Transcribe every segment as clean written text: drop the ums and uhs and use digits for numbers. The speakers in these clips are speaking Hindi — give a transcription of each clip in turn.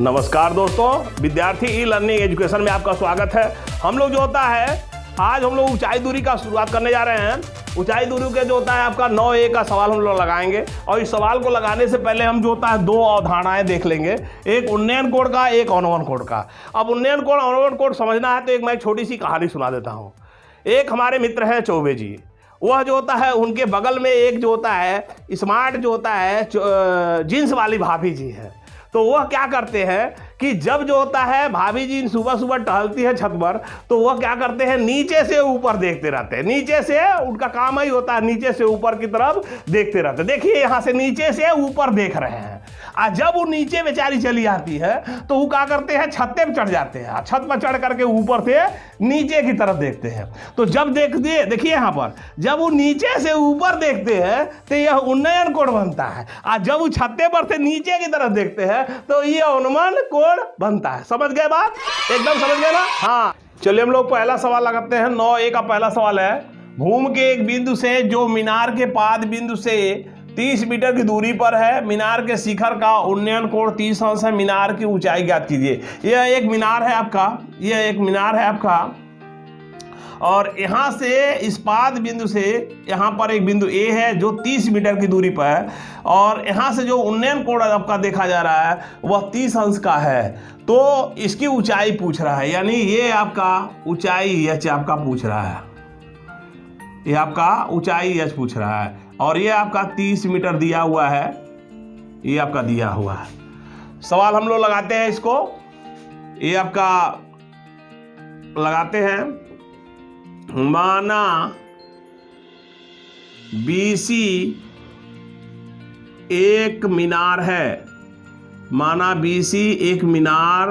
नमस्कार दोस्तों, विद्यार्थी ई लर्निंग एजुकेशन में आपका स्वागत है। हम लोग जो होता है आज हम लोग ऊंचाई दूरी का शुरुआत करने जा रहे हैं। ऊंचाई दूरी के जो होता है आपका 9A का सवाल हम लोग लगाएंगे और इस सवाल को लगाने से पहले हम जो होता है दो अवधारणाएं देख लेंगे, एक उन्नयन कोण का, एक अवनमन कोण का। अब उन्नयन कोण अवनमन कोण समझना है तो एक मैं छोटी सी कहानी सुना देता हूँ। एक हमारे मित्र हैं चौबे जी, वह जो होता है उनके बगल में एक जो होता है स्मार्ट जो होता है जींस वाली भाभी जी है। तो वह क्या करते हैं कि जब जो होता है भाभी जी सुबह सुबह टहलती है छत पर, तो वह क्या करते हैं नीचे से ऊपर देखते रहते हैं। नीचे से उनका काम ही होता है नीचे से ऊपर की तरफ देखते रहते हैं। देखिए यहाँ से नीचे से ऊपर देख रहे हैं। और जब वो नीचे बेचारी चली आती है तो वो क्या करते हैं छत्ते पर चढ़ जाते हैं। छत पर चढ़ करके ऊपर से नीचे की तरफ देखते हैं। तो जब देखिए यहाँ पर जब वो नीचे से ऊपर देखते हैं तो यह उन्नयन कोण बनता है, और जब वो छत्ते पर से नीचे की तरफ देखते हैं तो यह अवनमन कोण बनता है। समझ गए बात? एकदम समझ गए ना? हाँ, चलिए हम लोग पहला सवाल लगाते हैं। 9A का पहला सवाल है, भूमि के एक बिंदु से जो मीनार के पाद बिंदु से 30 मीटर की दूरी पर है, मीनार के शिखर का उन्नयन कोण 30 अंश है, मीनार की ऊंचाई ज्ञात कीजिए। यह एक मीनार है आपका, और यहाँ से इस पाद बिंदु से यहाँ पर एक बिंदु A है जो 30 मीटर की दूरी पर है, और यहाँ से जो उन्नयन कोण आपका देखा जा रहा है वह 30 अंश का है। तो इसकी ऊंचाई पूछ रहा है, यानी ये आपका ऊंचाई h आपका पूछ रहा है, ये आपका ऊंचाई h पूछ रहा है, और ये आपका 30 मीटर दिया हुआ है, ये आपका दिया हुआ है। सवाल हम लोग लगाते हैं इसको, ये आपका लगाते हैं, माना BC एक मीनार है, माना BC एक मीनार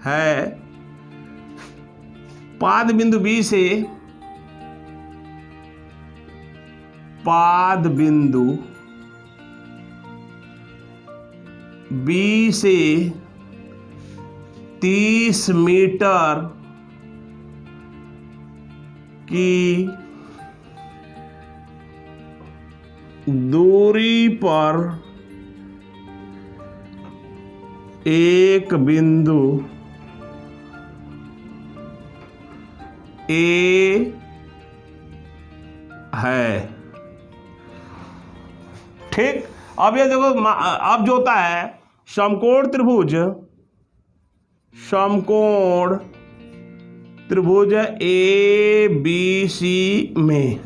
है, पाद बिंदु B से पाद बिंदु B से 30 मीटर की दूरी पर एक बिंदु A है। ठीक, अब ये देखो, अब जो होता है समकोण त्रिभुज ABC में,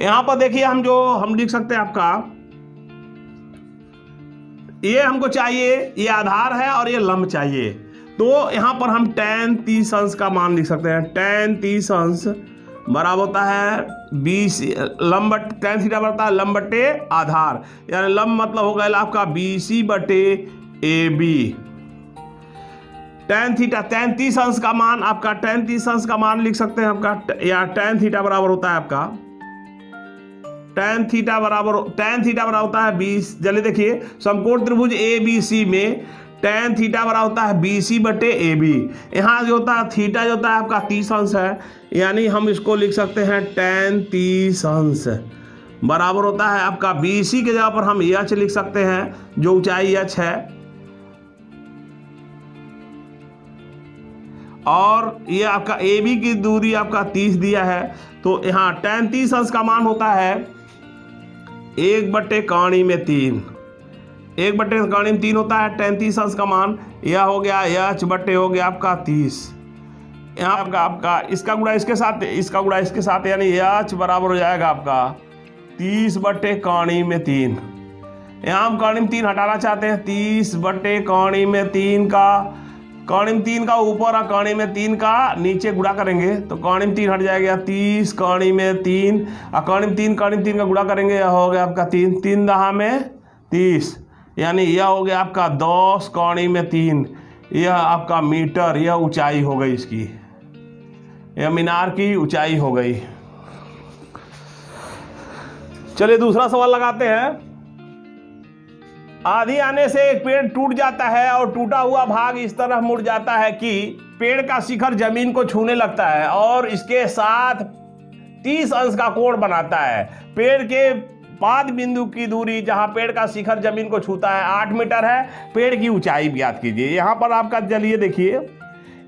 यहां पर देखिए हम लिख सकते हैं आपका, ये हमको चाहिए, ये आधार है और ये लंब चाहिए। तो यहां पर हम tan 30 अंश का मान लिख सकते हैं। tan 30 अंश बराबर होता है BC लंब, tan थीटा बराबर लंब बटे आधार, यानी लंब मतलब हो गया आपका BC बटे AB। tan 30 अंश का मान आपका, tan 30 अंश का मान लिख सकते हैं आपका, या tan थीटा बराबर होता है आपका, tan थीटा बराबर होता है 20। चलिए देखिए, समकोण त्रिभुज ABC में tan थीटा बराबर होता है BC बटे AB। यहाँ जो होता है थीटा जो होता है आपका 30 अंश है, यानी हम इसको लिख सकते हैं tan 30 अंश बराबर होता है आपका BC के जगह पर हम h लिख सकते हैं, जो ऊंचाई h है, और ये आपका AB की दूरी आपका 30 दिया है। तो यहाँ tan 30 अंश का मान होता है 1/3, 1/3 होता है tan 30 अंश का मान। यह हो गया h बटे हो गया आपका 30, यहाँ आपका इसका गुणा इसके साथ, इसका गुणा इसके साथ, यानी h बराबर हो जाएगा आपका 30/3। यहाँ हम कौणिम 3 हटाना चाहते हैं, 30/3 का कौणिम 3 का ऊपर और कौणिम 3 का नीचे गुणा करेंगे तो कौणिम 3 हट जाएगा, 30 कौणिम 3 और कौणिम 3 का गुणा करेंगे, यह हो गया आपका 3 दहा में 30, यानी यह हो गया आपका 10 कौणिम 3। यह आपका मीटर, यह ऊंचाई हो गई इसकी, यह मीनार की ऊंचाई हो गई। चलिए दूसरा सवाल लगाते हैं। आंधी आने से एक पेड़ टूट जाता है और टूटा हुआ भाग इस तरह मुड़ जाता है कि पेड़ का शिखर जमीन को छूने लगता है और इसके साथ 30 अंश का कोण बनाता है। पेड़ के पाद बिंदु की दूरी जहां पेड़ का शिखर जमीन को छूता है 8 मीटर है। पेड़ की ऊंचाई ज्ञात कीजिए। यहां पर आपका चलिए देखिए,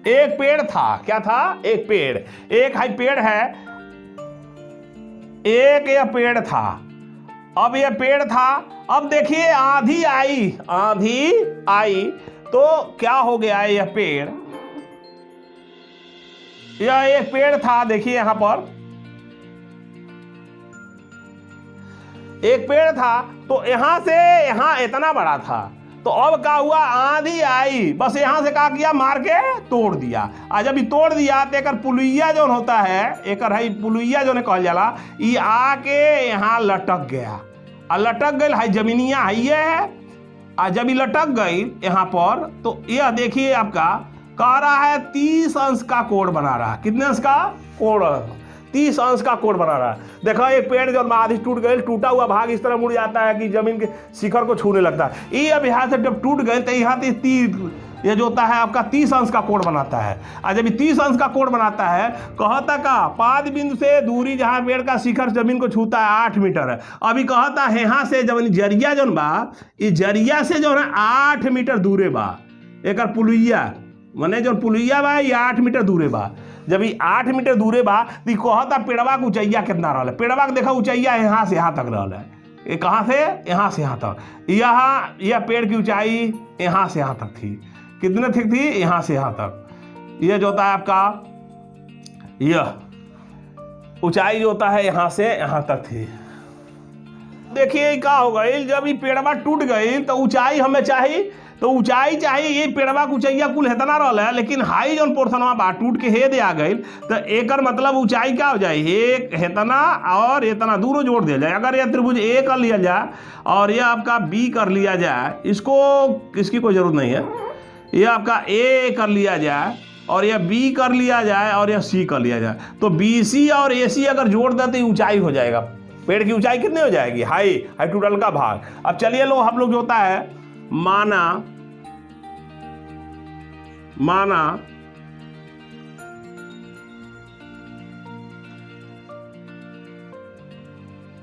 एक पेड़ था, क्या था? एक पेड़, एक हाई पेड़ है, एक यह पेड़ था। अब यह पेड़ था, अब देखिए आंधी आई, आंधी आई तो क्या हो गया? यह पेड़, यह एक पेड़ था, देखिए यहां पर एक पेड़ था, तो यहां से यहां इतना बड़ा था। तो अब क्या हुआ? आंधी आई, बस यहां से क्या किया? मार के तोड़ दिया। और जब ये तोड़ दिया तो एक पुलुइया जो होता है, एक है पुलुइया जो ने कहल जाला, ये आके यहाँ लटक गया। और लटक गई है जमीनिया है। और जब ये लटक गई यहाँ पर, तो यह देखिए आपका कह रहा है 30 अंश का कोण बना रहा है। कितने अंश का कोण? 30 अंश का कोण बना रहा है। देखो एक पेड़ जो आधी टूट गई, टूटा हुआ भाग इस तरह मुड़ जाता है कि जमीन के शिखर को छूने लगता है। ये अब यहाँ से जब टूट गए तो यहाँ ये जो होता है आपका 30 अंश का कोण बनाता है। और जब 30 अंश का कोण बनाता है, कहता का पाद बिंदु से दूरी जहाँ पेड़ का शिखर जमीन को छूता है 8 मीटर है। अभी कहता है यहाँ से जब जरिया जो बा, इस जरिया से जो है 8 मीटर दूरे बा। एक पुलुइया मने जो पुलुइया बा ये 8 मीटर दूरे बा। जब ये 8 मीटर दूरे बा तो कहता पेड़वा के ऊंचाइया कितना रहा है? पेड़वा के देखा ऊंचाइया यहाँ से यहाँ तक रहा है। ये कहाँ से? यहाँ से यहाँ तक। यहाँ यह पेड़ की ऊंचाई यहाँ से यहाँ तक थी। कितने ठीक थी? यहाँ से यहाँ तक। यह जो होता है आपका, यह ऊंचाई जो होता है यहाँ से यहाँ तक थी। देखिए क्या हो गई, जब ये पेड़वा टूट गई तो ऊंचाई हमें चाहिए, तो ऊंचाई चाहिए। ये पेड़वा के ऊंचाइया कुल हेतना रहा है, लेकिन हाई जौन पोर्शनवा बा टूट के हेदे आ गई, तो एकर मतलब ऊंचाई क्या हो जाए? एक हेतना और इतना दोनों जोड़ दिया जाए। अगर यह त्रिभुज ए कर लिया जाए और यह आपका बी कर लिया जाए, इसकी कोई जरूरत नहीं है। यह आपका ए कर लिया जाए और यह बी कर लिया जाए और यह सी कर लिया जाए, तो बी सी और ए सी अगर जोड़ दे तो ऊंचाई हो जाएगा। पेड़ की ऊंचाई कितनी हो जाएगी? हाई टोटल का भाग। अब चलिए हम लोग जो होता है माना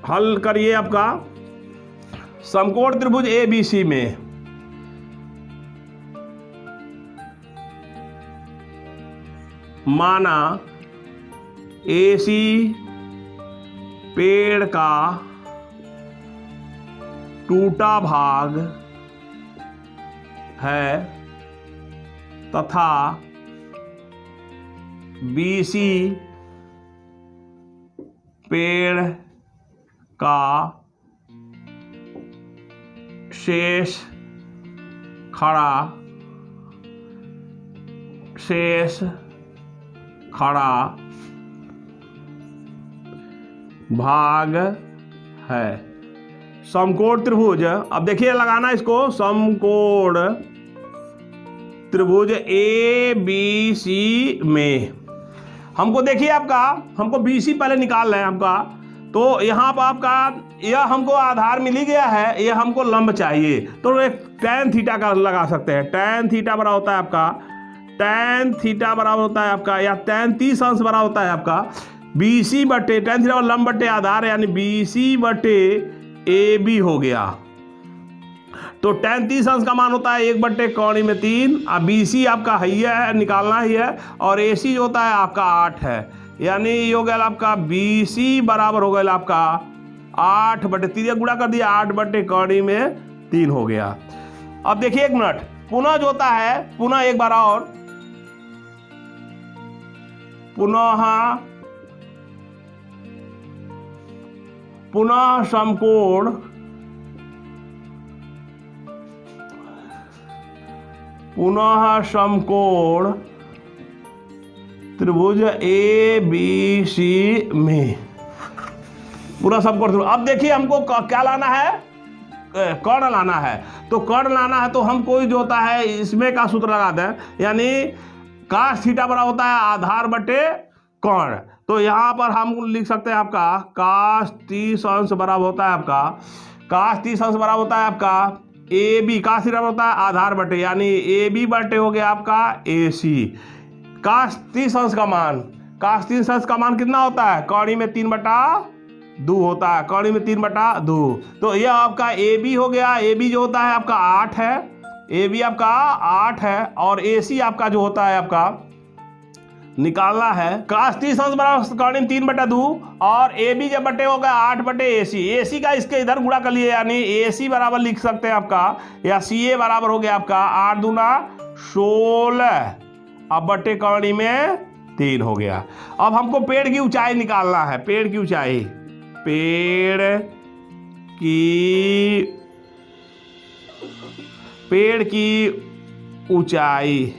हल करिए आपका समकोण त्रिभुज ए बी सी में माना ए सी पेड़ का टूटा भाग है तथा बीसी पेड़ का शेष खड़ा भाग है। समकोण त्रिभुज, अब देखिए लगाना इसको, समकोण त्रिभुज ए बी सी में हमको देखिए आपका, हमको बी सी पहले निकाल रहे हैं आपका। तो यहाँ पर आपका यह हमको आधार मिल ही गया है, यह हमको लंब चाहिए, तो एक tan थीटा का लगा सकते हैं। tan थीटा बराबर होता है आपका, tan थीटा बराबर होता है आपका, या tan 30 अंश बराबर होता है आपका बी सी बटे tan थीटा लंब बटे आधार, यानी बी सी बटे ए बी हो गया। तो tan 30 अंश का मान होता है 1/3 और बी सी आपका है निकालना ही है, और ए सी जो होता है आपका 8 है, यानी ये हो गया आपका बी सी बराबर हो गया आपका 8/3 गुणा कर दिया, 8/3 हो गया। अब देखिए 1 मिनट, पुनः जो होता है, पुनः एक बार और, पुनः समकोण त्रिभुज ए बी सी में पूरा समकोण त्रिभुज। अब देखिए हमको क्या लाना है? कर्ण लाना है। तो कर्ण लाना है तो हम कोई जो होता है इसमें का सूत्र लगा दें, यानी cos थीटा बराबर होता है आधार बटे कर्ण। तो यहाँ पर हम लिख सकते हैं आपका cos 30 अंश बराबर होता है आपका, cos 30 अंश बराबर होता है आपका ए बी, cos थीटा होता है आधार बटे, यानी ए बी बटे हो गया आपका ए सी। cos 30 अंश का मान, cos 30 अंश का मान कितना होता है? कौड़ी में 3/2 2 होता है, कौड़ी में 3/2। तो यह आपका ए बी हो गया। ए बी जो होता है आपका 8 है, ए बी आपका 8 है। और ए सी आपका जो होता है आपका निकालना है cos 30 अंश बराबर कौड़ी में 3/2 और ए बी जब बटे होगा 8/AC। ए सी का इसके इधर गुणा कर लिए, यानी ए सी बराबर लिख सकते हैं आपका, या सी ए बराबर हो गया आपका 8 दूना 16 अब बटे कौड़ी में 3 हो गया। अब हमको पेड़ की ऊंचाई निकालना है। पेड़ की ऊंचाई, पेड़ की ऊंचाई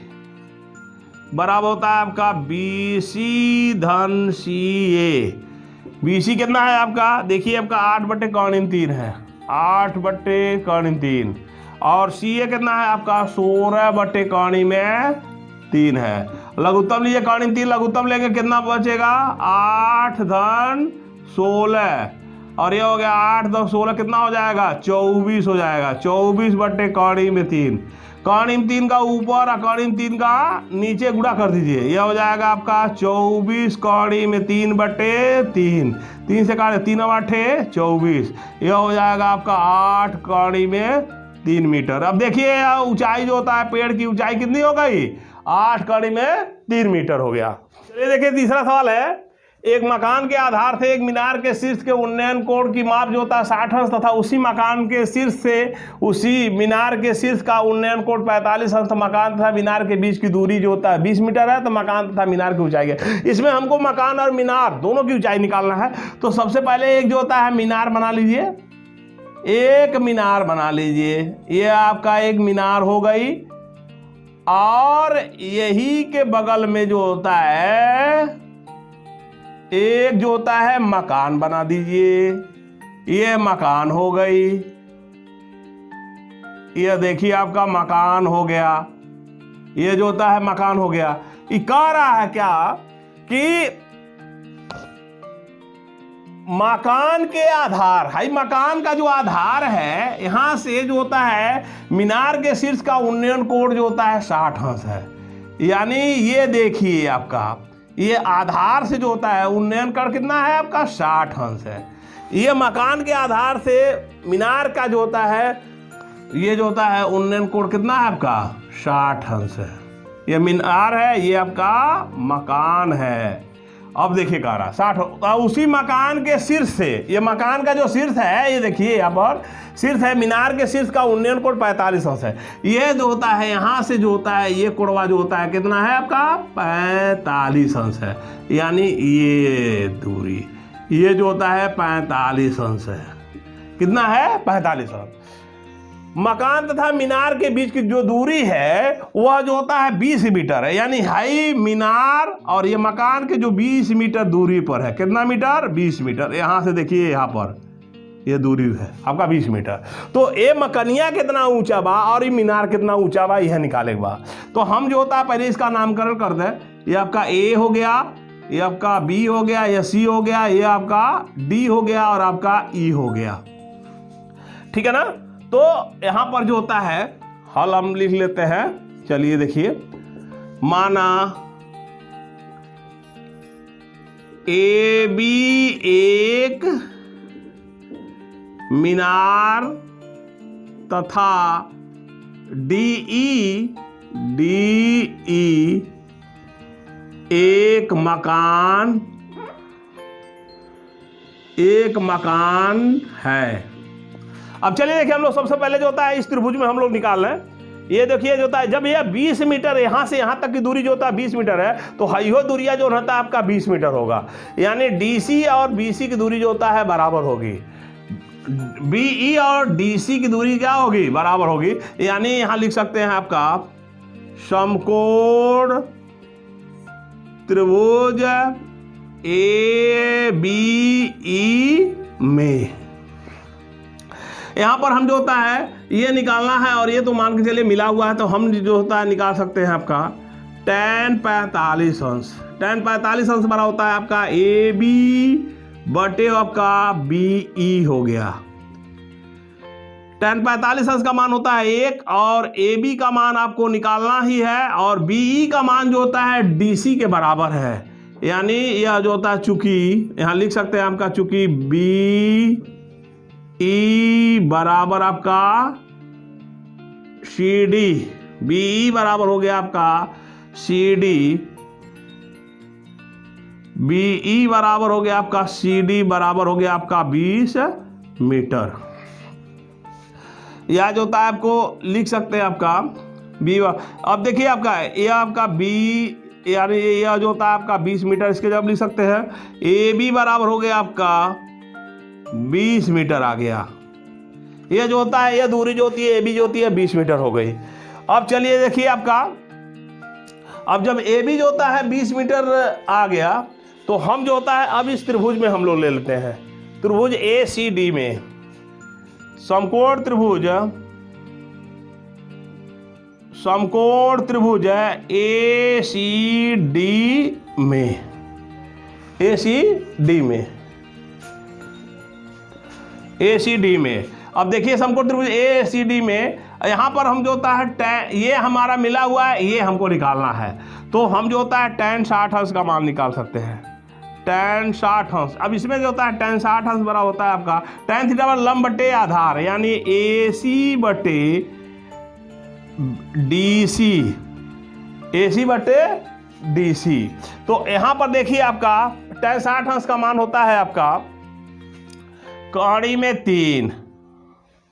बराबर होता है आपका BC धन CA। BC कितना है आपका, देखिए आपका 8/3 है, 8/3 और CA कितना है आपका 16/3 है। लघुत्तम लीजिए, कौड़ी में 3 लघुत्तम लेंगे, कितना बचेगा 8 धन 16 और ये हो गया 8 धन 16 कितना हो जाएगा 24 हो जाएगा। 24/3 कौड़ी में 3 का ऊपर और कौड़ी में 3 का नीचे गुणा कर दीजिए, यह हो जाएगा आपका 24 कौड़ी में 3/3। 3 से काटे 3 8 24, यह हो जाएगा आपका 8 कौड़ी में 3 मीटर। अब देखिए ऊंचाई जो होता है, पेड़ की ऊंचाई कितनी हो गई 8 कौड़ी में 3 मीटर हो गया। चलिए देखिए तीसरा सवाल है, एक मकान के आधार से एक मीनार के शीर्ष के उन्नयन कोण की माप जो होता है 60 अंश तथा उसी मकान के शीर्ष से उसी मीनार के शीर्ष का उन्नयन कोण 45 अंश, मकान तथा मीनार के बीच की दूरी जो होता है 20 मीटर है, तो मकान तथा मीनार की ऊंचाई है। इसमें हमको मकान और मीनार दोनों की ऊंचाई निकालना है। तो सबसे पहले एक जो होता है मीनार बना लीजिए, एक मीनार बना लीजिए, ये आपका एक मीनार हो गई और यही के बगल में जो होता है एक जो होता है मकान बना दीजिए, ये मकान हो गई, ये देखिए आपका मकान हो गया, ये जो होता है मकान हो गया। ये कह रहा है क्या कि मकान के आधार, हाई मकान का जो आधार है यहां से जो होता है मीनार के शीर्ष का उन्नयन कोण जो होता है 60 अंश है। यानी ये देखिए आपका ये आधार से जो होता है उन्नयन कोण कितना है आपका 60 अंश है। ये मकान के आधार से मीनार का जो होता है ये जो होता है उन्नयन कोण कितना है आपका 60 अंश है। ये मीनार है, ये आपका मकान है। अब देखिए कह रहा 60, उसी मकान के शीर्ष से, ये मकान का जो शीर्ष है ये देखिए यहाँ पर शीर्ष है, मीनार के शीर्ष का उन्नयन कोण 45 अंश है। ये जो होता है यहाँ से जो होता है ये कोणवा जो होता है कितना है आपका 45 अंश है। यानी ये दूरी ये जो होता है 45 अंश है। कितना है 45 अंश। मकान तथा मीनार के बीच की जो दूरी है वह जो होता है 20 मीटर है। यानी हाई मीनार और ये मकान के जो 20 मीटर दूरी पर है, कितना मीटर 20 मीटर। यहाँ से देखिए यहाँ पर ये दूरी है आपका 20 मीटर। तो ये मकनिया कितना ऊंचा बा और ये मीनार कितना ऊंचा बा यह निकाले बा। तो हम जो होता है पहले इसका नामकरण कर दें। ये आपका ए हो गया, ये आपका बी हो गया, ये सी हो गया, ये आपका डी हो गया और आपका ई हो गया। ठीक है ना। तो यहां पर जो होता है हल हम लिख लेते हैं। चलिए देखिए, माना ए बी एक मीनार तथा डी ई एक मकान है। अब चलिए देखिए हम लोग सबसे पहले जो होता है इस त्रिभुज में हम लोग निकाल रहे हैं। ये देखिए जो होता है जब ये 20 मीटर यहां से यहां तक की दूरी जो होता है 20 मीटर है, तो हाइयो दूरिया जो रहता है आपका 20 मीटर होगा। यानी डीसी और बीसी की दूरी जो होता है बराबर होगी। बीई और डीसी की दूरी क्या होगी बराबर होगी। यानी यहां लिख सकते हैं आपका समकोण त्रिभुज ए बी ई में, यहां पर हम जो होता है ये निकालना है और ये तो मान के चलिए मिला हुआ है, तो हम जो होता है निकाल सकते हैं आपका tan 45 अंश। tan 45 अंश बड़ा होता है आपका ए बी बटे आपका बी ई हो गया। tan 45 अंश का मान होता है 1 और ए बी का मान आपको निकालना ही है और बी ई का मान जो होता है डी सी के बराबर है। यानी यह जो होता है चूंकि, यहाँ लिख सकते हैं आपका चूंकि बी ई बराबर आपका सी डी, बी ई बराबर हो गया आपका सी डी, बी ई बराबर हो गया आपका सी डी बराबर हो गया आपका 20 मीटर। यह जो होता है आपको लिख सकते हैं आपका बी। अब देखिए आपका ये आपका बी, यानी यह जो होता है आपका 20 मीटर, इसके जब लिख सकते हैं ए बी बराबर हो गया आपका 20 मीटर आ गया। यह जो होता है, यह दूरी जो होती है ए बी जो होती है 20 मीटर हो गई। अब चलिए देखिए आपका, अब जब ए बी जो होता है 20 मीटर आ गया, तो हम जो होता है अब इस त्रिभुज में हम लोग ले लेते हैं, त्रिभुज ए सी डी में, समकोण त्रिभुज, समकोण त्रिभुज है ए सी डी में, ए सी डी में, ए सी डी में। अब देखिए समकोण त्रिभुज ए सी डी में, यहाँ पर हम जो होता है ये हमारा मिला हुआ है, ये हमको निकालना है, तो हम जो होता है tan 60 अंश का मान निकाल सकते हैं, tan 60 अंश। अब इसमें जो होता है tan 60 अंश बड़ा होता है आपका tan थीटा बराबर लंब बटे आधार, यानी ए सी बटे डी सी, ए सी बटे डी सी। तो यहाँ पर देखिए आपका tan 60 अंश का मान होता है आपका कौड़ी में 3,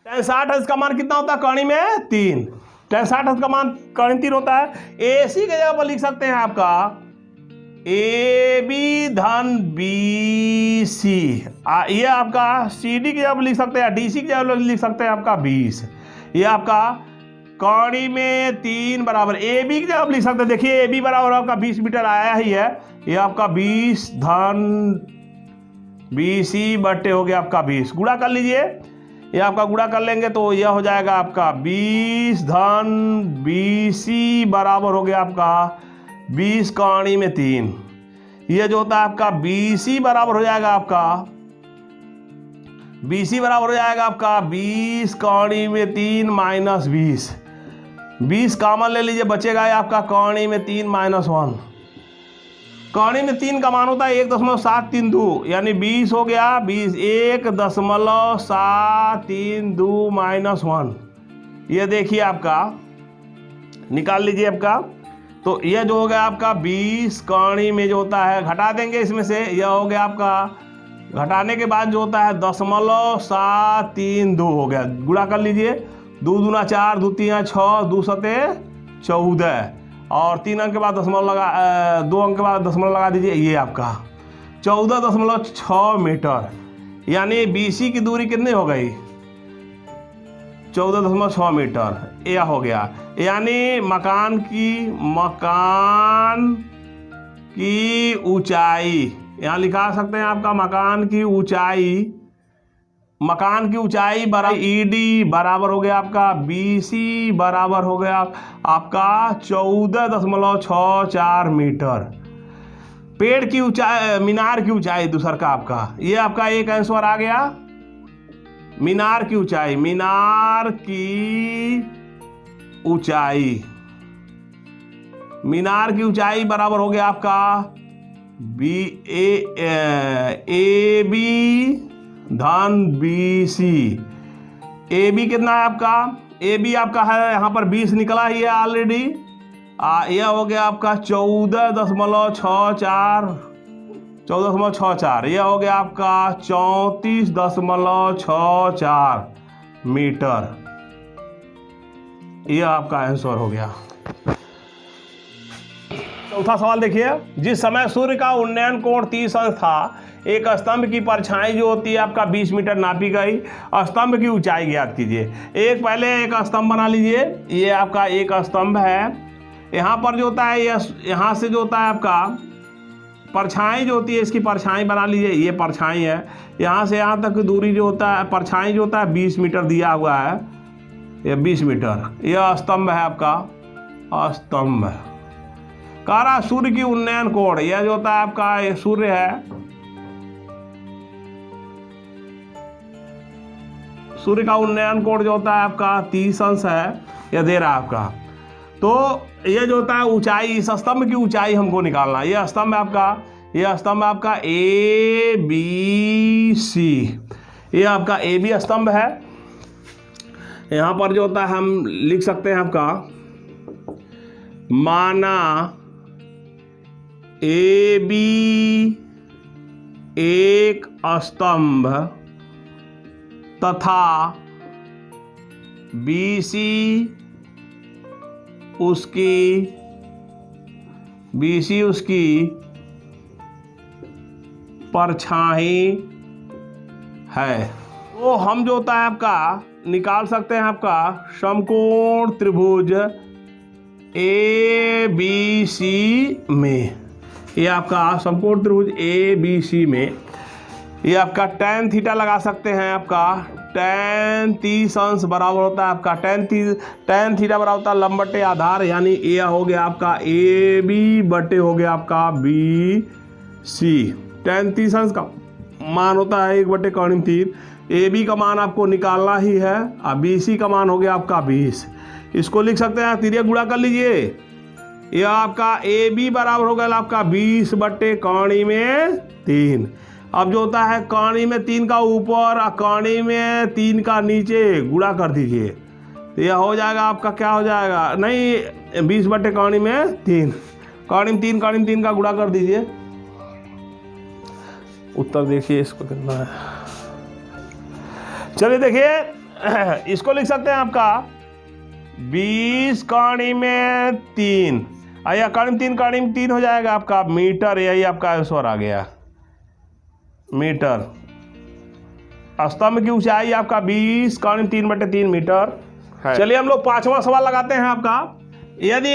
tan 60 अंश का मान कितना होता है कौड़ी में 3, tan 60 अंश का मान कौड़ी 3 होता है। ए सी के जगह पर लिख सकते हैं आपका ए बी धन बी सी, ये आपका सी डी की जगह पर लिख सकते हैं, डी सी की जगह पर लिख सकते हैं आपका 20, ये आपका कौड़ी में 3 बराबर ए बी की जगह पर लिख सकते हैं। देखिए ए बी बराबर आपका 20 मीटर आया ही है, ये आपका 20 धन बी सी बटे हो गया आपका 20, गुणा कर लीजिए, ये आपका गुणा कर लेंगे तो यह हो जाएगा आपका 20 धन बी सी बराबर हो गया आपका 20 कौड़ी में 3, यह जो होता है आपका बी सी बराबर हो जाएगा आपका, बी सी बराबर हो जाएगा आपका 20 कौड़ी में 3 माइनस 20, 20 कॉमन ले लीजिए, बचेगा ये आपका कौड़ी में 3 माइनस 1, कौड़ी में 3 का मान होता है 1.732, यानी 20 हो गया 20, 1.732 माइनस 1, ये देखिए आपका निकाल लीजिए आपका, तो यह जो हो गया आपका 20 कौड़ी में जो होता है, घटा देंगे इसमें से, यह हो गया आपका, घटाने के बाद जो होता है 0.732 हो गया, गुणा कर लीजिए, 2 दूना 4, 2 तीन 6, 2 सते 14, और 3 अंक के बाद दशमलव लगा, 2 अंक के बाद दशमलव लगा दीजिए, ये आपका 14.6 मीटर, यानी BC की दूरी कितनी हो गई 14.6 मीटर, यह हो गया। यानी मकान की ऊंचाई, यहाँ लिखा सकते हैं आपका मकान की ऊंचाई बराबर ED बराबर हो गया आपका BC बराबर हो गया आपका 14.64 मीटर। पेड़ की ऊंचाई, मीनार की ऊंचाई दूसर का आपका, ये आपका एक आंसर आ गया, मीनार की ऊंचाई, मीनार की ऊंचाई बराबर हो गया आपका ए बी धन BC। ए बी कितना है आपका, ए बी आपका है यहाँ पर 20 निकला ही है ऑलरेडी, यह हो गया आपका 14.64, यह हो गया आपका 34.64 मीटर, यह आपका आंसर हो गया। चौथा सवाल देखिए, जिस समय सूर्य का उन्नयन कोण 30 अंश था, एक स्तंभ की परछाई जो होती है आपका 20 मीटर नापी गई, स्तंभ की ऊंचाई ज्ञात कीजिए। पहले एक स्तंभ बना लीजिए, ये आपका एक स्तंभ है, यहाँ पर जो होता है यहाँ से जो होता है आपका परछाई जो होती है, इसकी परछाई बना लीजिए, ये परछाई है, यहाँ से यहाँ तक दूरी जो होता है परछाई जो होता है 20 मीटर दिया हुआ है, ये 20 मीटर, यह स्तंभ है आपका स्तंभ। कह रहा सूर्य की उन्नयन कोण, यह जो होता है आपका ये सूर्य है, सूर्य का उन्नयन कोण जो होता है आपका 30 अंश है, यह दे रहा है आपका। तो यह जो होता है ऊंचाई, इस स्तंभ की ऊंचाई हमको निकालना, यह स्तंभ आपका, ये स्तंभ आपका ए बी सी, ये आपका ए बी स्तंभ है। यहाँ पर जो होता है हम लिख सकते हैं आपका माना ए बी एक स्तंभ तथा बी सी उसकी परछाई है। तो हम जो होता है आपका निकाल सकते हैं आपका समकोण त्रिभुज ए बी सी में, ये आपका समकोण त्रिभुज ए बी सी में ये आपका tan थीटा लगा सकते हैं। आपका tan 30 अंश बराबर होता है आपका tan थीटा बराबर होता है लंब बटे आधार, यानी ये हो गया आपका ए बी बटे हो गया आपका बी सी। tan 30 अंश का मान होता है 1/3। ए बी का मान आपको निकालना ही है और बी सी का मान हो गया आपका 20। इसको लिख सकते हैं, तिरिया गुणा कर लीजिए। यह आपका ए बी बराबर हो गया आपका 20/3। अब जो होता है कौणी में 3 का ऊपर और कौणी में 3 का नीचे गुणा कर दीजिए, तो यह हो जाएगा आपका क्या हो जाएगा, नहीं 20/3 में 3, कौणी में 3 का गुणा कर दीजिए। उत्तर देखिए इसको कितना है। चलिए देखिए इसको लिख सकते हैं आपका 20 कौणी में 3, या कौणी में 3 हो जाएगा आपका मीटर, यही आपका आंसर आ गया मीटर। स्तंभ की ऊंचाई आपका 20 कौणी 3/3 मीटर है। चलिए हम लोग 5वां सवाल लगाते हैं आपका। यदि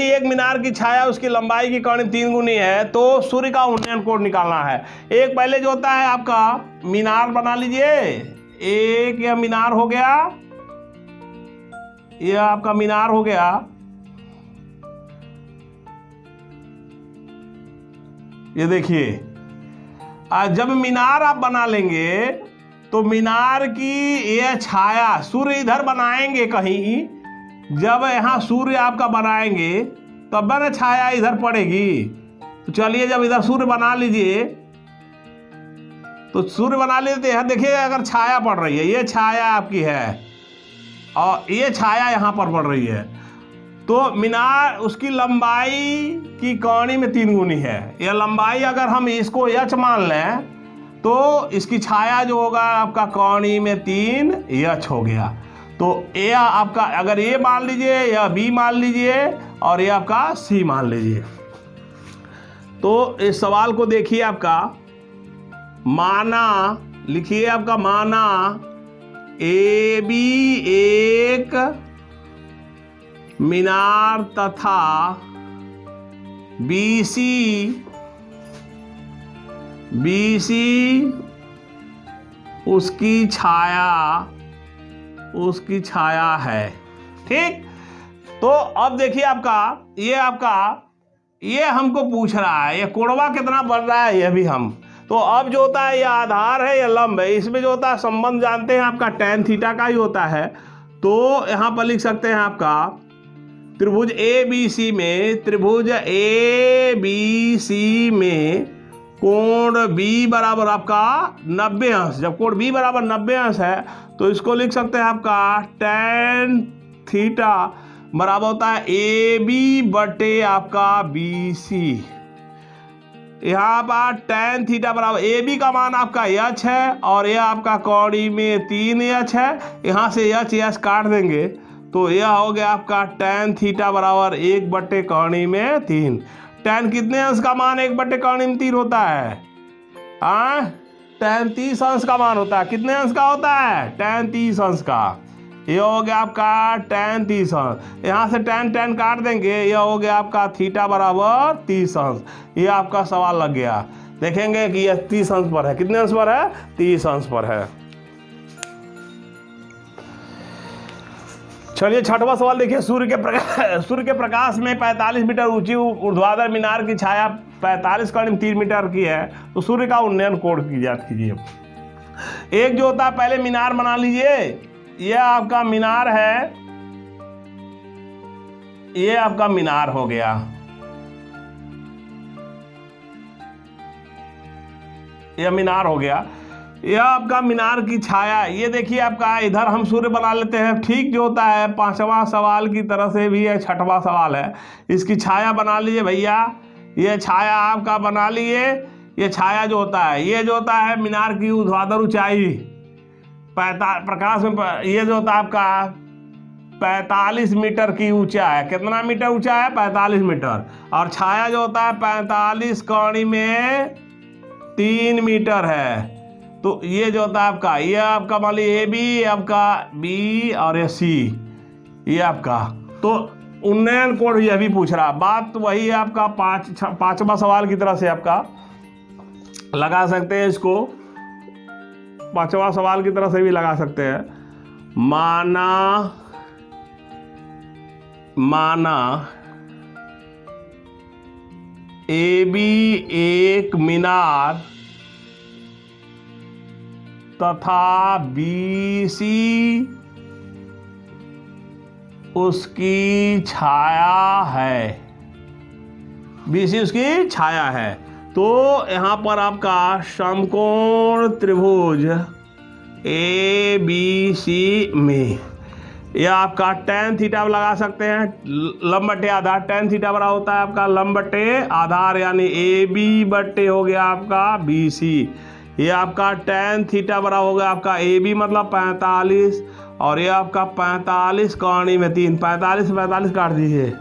एक मीनार की छाया उसकी लंबाई की कौणी 3 गुनी है तो सूर्य का उन्नयन कोण निकालना है। एक पहले जो होता है आपका मीनार बना लीजिए, एक यह मीनार हो गया, यह आपका मीनार हो गया। ये देखिए जब मीनार आप बना लेंगे तो मीनार की यह छाया, सूर्य इधर बनाएंगे कहीं, जब यहाँ सूर्य आपका बनाएंगे तब ना छाया इधर पड़ेगी। तो चलिए जब इधर सूर्य बना लीजिए, तो सूर्य बना लेते हैं, देखिए अगर छाया पड़ रही है, ये छाया आपकी है और ये छाया यहाँ पर पड़ रही है, तो मीनार उसकी लंबाई की कौणी में 3 गुनी है। यह लंबाई अगर हम इसको h मान लें तो इसकी छाया जो होगा आपका कौणी में 3 h हो गया। तो ये आपका अगर ये मान लीजिए या b मान लीजिए और ये आपका c मान लीजिए। तो इस सवाल को देखिए, आपका माना लिखिए, आपका माना ए बी एक मीनार तथा बी सी उसकी छाया है। ठीक, तो अब देखिए ये हमको पूछ रहा है ये कोणवा कितना बन रहा है, ये भी हम, तो अब जो होता है ये आधार है, ये लंब है, इसमें जो होता है संबंध जानते हैं आपका tan थीटा का ही होता है। तो यहाँ पर लिख सकते हैं आपका त्रिभुज ए बी सी में कोण B बराबर आपका 90 अंश। जब कोण B बराबर 90 अंश है तो इसको लिख सकते हैं आपका tan थीटा बराबर होता है AB बटे आपका BC। यहाँ पर tan थीटा बराबर AB का मान आपका h है और यह आपका कौड़ी में 3h है, यहाँ से h काट देंगे तो यह हो गया आपका tan थीटा बराबर 1/कौणी में 3। tan कितने अंश का मान 1/कौणी में 3 होता है? tan 30 अंश का मान होता है। कितने अंश का होता है? tan 30 अंश का। ये हो गया आपका tan 30 अंश, यहाँ से tan काट देंगे, यह हो गया आपका थीटा बराबर 30 अंश। ये आपका सवाल लग गया। देखेंगे कि यह 30 अंश पर है। कितने अंश पर है? 30 अंश पर है। चलिए 6वां सवाल देखिए। सूर्य के प्रकाश में 45 मीटर ऊंची ऊर्ध्वाधर मीनार की छाया 45 कौणी 3 मीटर की है, तो सूर्य का उन्नयन कोण की ज्ञात कीजिए। एक जो होता है पहले मीनार बना लीजिए, यह आपका मीनार है, यह आपका मीनार हो गया। यह मीनार हो गया। यह आपका मीनार की छाया। ये देखिए आपका, इधर हम सूर्य बना लेते हैं, ठीक जो होता है 5वां सवाल की तरह से भी है 6वां सवाल है। इसकी छाया बना लीजिए भैया, ये छाया आपका बना लिए। ये छाया जो होता है, ये जो होता है मीनार की ऊर्ध्वाधर ऊंचाई प्रकाश में, ये जो होता है आपका 45 मीटर की ऊंचा है। कितना मीटर ऊंचा है? 45 मीटर। और छाया जो होता है 45 कौड़ी में 3 मीटर है। तो ये जो होता है आपका, ये आपका मान लीजिए ए बी, आपका बी और ये सी, ये आपका। तो उन्नयन कोण यह भी पूछ रहा, बात तो वही है आपका 5वां सवाल की तरह से आपका लगा सकते हैं इसको, 5वां सवाल की तरह से भी लगा सकते हैं। माना ए बी एक मीनार तथा बी सी उसकी छाया है। बी सी उसकी छाया है। तो यहाँ पर आपका समकोण त्रिभुज ए बी सी में यह आपका tan थीटा लगा सकते हैं, लंब बटे आधार। tan थीटा बड़ा होता है आपका लंब बटे आधार, यानी ए बी बटे हो गया आपका बी सी। ये आपका tan थीटा बड़ा हो गया आपका ए बी मतलब 45, और ये आपका 45 कौणी में 3, 45 45 काट दीजिए।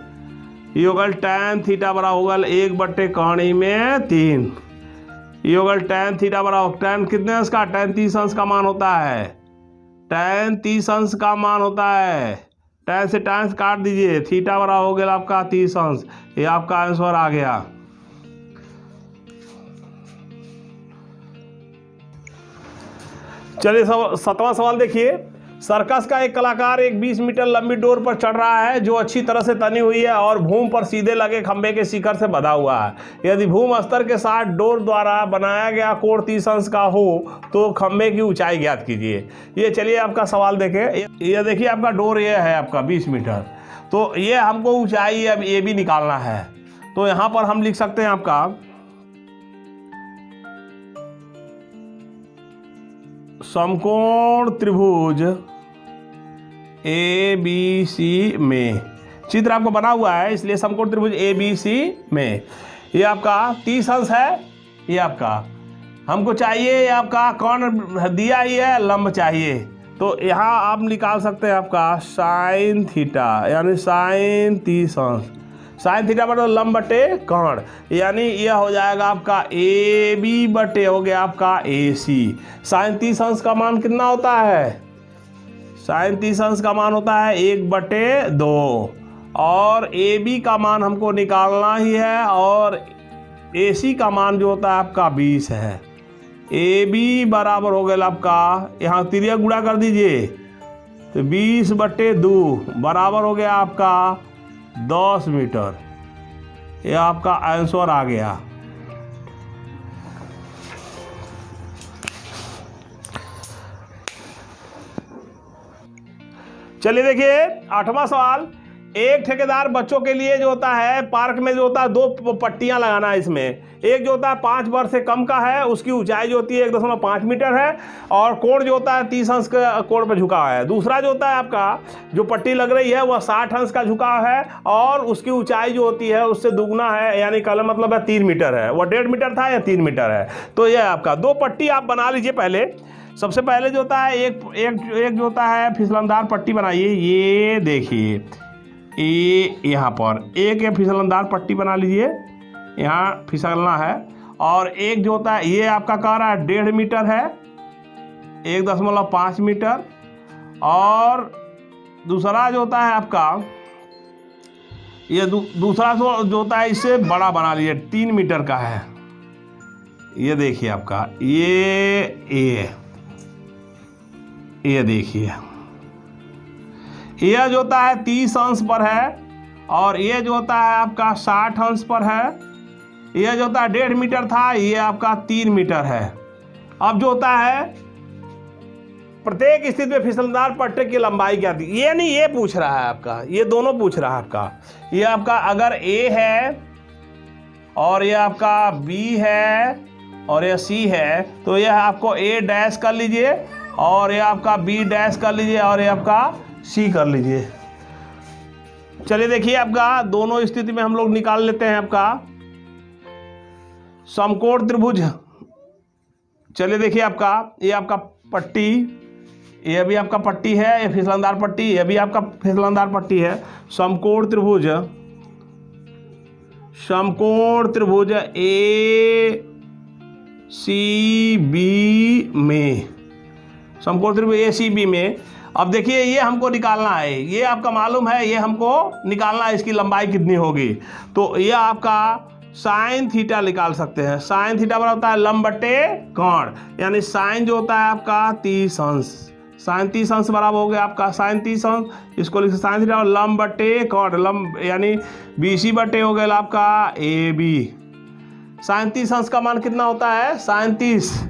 ये होगा tan थीटा बड़ा होगा 1 बटे कौणी में 3। ये होगा tan थीटा बड़ा होगा, tan कितने अंश का? tan 30 अंश का मान होता है। tan 30 अंश का मान होता है। tan से tan काट दीजिए, थीटा बड़ा हो गया आपका 30 अंश। ये आपका आंसर आ गया। चलिए 7वां सवाल देखिए। सर्कस का एक कलाकार एक 20 मीटर लंबी डोर पर चढ़ रहा है जो अच्छी तरह से तनी हुई है और भूमि पर सीधे लगे खंभे के शिखर से बंधा हुआ है। यदि भूमि स्तर के साथ डोर द्वारा बनाया गया कोण 30 अंश का हो तो खंभे की ऊंचाई ज्ञात कीजिए। ये चलिए आपका सवाल देखें। ये देखिए आपका डोर ये है आपका 20 मीटर, तो ये हमको ऊंचाई अब ये भी निकालना है। तो यहाँ पर हम लिख सकते हैं आपका समकोण त्रिभुज ए बी सी में, चित्र आपको बना हुआ है इसलिए समकोण त्रिभुज ए बी सी में ये आपका 30 अंश है। ये आपका हमको चाहिए, ये आपका कोण दिया ही है, लंब चाहिए। तो यहाँ आप निकाल सकते हैं आपका साइन थीटा, यानी साइन 30 अंश। साइन थीटा बटे लंब बटे कोण, यानी यह हो जाएगा आपका ए बी बटे हो गया आपका ए सी। साइन 30 अंश का मान कितना होता है? साइन 30 अंश का मान होता है 1/2, और ए बी का मान हमको निकालना ही है, और ए सी का मान जो होता है आपका 20 है। ए बी बराबर हो गया आपका, यहाँ तिरिया गुणा कर दीजिए तो 20/2 बराबर हो गया आपका 10 मीटर। यह आपका आंसर आ गया। चलिए देखिए 8वां सवाल। एक ठेकेदार बच्चों के लिए जो होता है पार्क में जो होता है 2 पट्टियां लगाना है। इसमें एक जो होता है 5 वर्ष से कम का है, उसकी ऊंचाई जो होती है 1.5 मीटर है, और कोण जो होता है 30 अंश का कोण पर झुका है। दूसरा जो होता है आपका जो पट्टी लग रही है वह 60 अंश का झुकाव है, और उसकी ऊंचाई जो होती है उससे दुगना है, यानी का मतलब है 3 मीटर है। वह 1.5 मीटर था या 3 मीटर है। तो यह आपका 2 पट्टी आप बना लीजिए। पहले सबसे पहले जो होता है एक जो होता है फिसलनदार पट्टी बनाइए। ये देखिए यहाँ पर एक फिसलनदार पट्टी बना लीजिए, यहाँ फिसलना है। और एक जो होता है ये आपका कह रहा है 1.5 मीटर है, 1.5 मीटर। और दूसरा जो होता है आपका ये दूसरा जो होता है इससे बड़ा बना लीजिए, 3 मीटर का है। ये देखिए आपका ये देखिए यह जो होता है 30 अंश पर है, और ये जो होता है आपका 60 अंश पर है। यह जो होता है 1.5 मीटर था, ये आपका 3 मीटर है। अब जो होता है प्रत्येक स्थिति में फिसलनदार पट्टे की लंबाई क्या थी, ये नहीं, ये पूछ रहा है आपका, ये दोनों पूछ रहा है आपका। ये आपका अगर ए है और ये आपका बी है और ये सी है, तो ये आपको ए डैश कर लीजिए और ये आपका बी डैश कर लीजिए और ये आपका सी कर लीजिए। चलिए देखिए आपका दोनों स्थिति में हम लोग निकाल लेते हैं आपका समकोण त्रिभुज। चलिए देखिए आपका ये आपका पट्टी, ये भी आपका पट्टी है, ये फिसलनदार पट्टी, ये भी आपका फिसलनदार पट्टी है। समकोण त्रिभुज, समकोण त्रिभुज ए सी बी में, समकोण त्रिभुज ए सी बी में। अब देखिए ये हमको निकालना है, ये आपका मालूम है, ये हमको निकालना है इसकी लंबाई कितनी होगी। तो ये आपका साइन थीटा निकाल सकते हैं। साइन थीटा बराबर होता है लंब बटे कोण, यानी साइन जो होता है आपका 30 अंश, साइन 30 अंश बराबर हो गया आपका साइन 30 अंश, इसको लिख साइन थीटा और लंब बटे कोण, लंब यानी BC बटे हो गया आपका AB। साइन 30 अंश का मान कितना होता है, साइन 30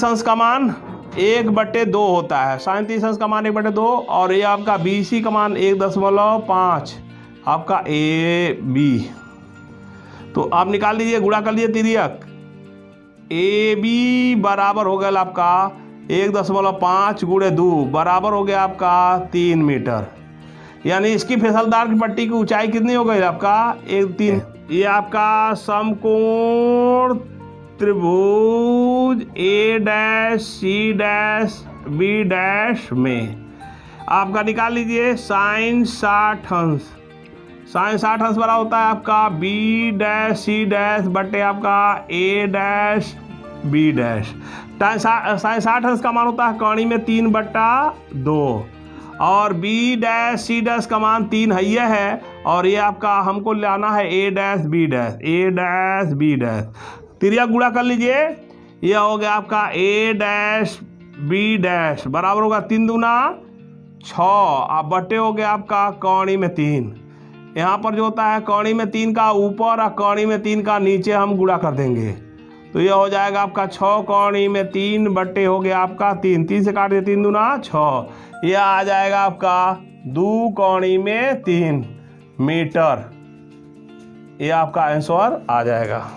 अंश का मान 1/2 होता है। साइन 30 अंश का मान 1/2 और ये आपका BC का मान 1.5 आपका AB। तो आप निकाल लीजिए, गुणा कर लीजिए तिर्यक। AB बराबर हो गया आपका 1.5 गुणे 2 बराबर हो गया आपका 3 मीटर। यानी इसकी फिसलदार की पट्टी की ऊंचाई कितनी हो गई आपका 1-3। ये आपका समकोण त्रिभुज A dash C dash B dash में आपका निकाल लीजिए साइन 60 अंश। साइन 60 अंश बराबर होता है आपका B डैश C डैश बटे आपका A dash B dash. Sine 60 अंश का मान होता है कौणी में 3/2 और B डैश C डैश का मान 3 है और ये आपका हमको लाना है A dash B dash, A dash B dash. तिर्यक गुणा कर लीजिए, यह हो गया आपका A डैश B डैश बराबर होगा 3 दूना 6 आप बटे हो गया आपका कौणी में 3। यहाँ पर जो होता है कौणी में 3 का ऊपर और कौणी में 3 का नीचे हम गुणा कर देंगे, तो ये हो जाएगा आपका 6 कौणी में 3 बटे हो गया आपका 3, 3 से काट दिए 3 दूना 6, यह आ जाएगा आपका 2 कौणी में 3 मीटर। ये आपका आंसर आ जाएगा।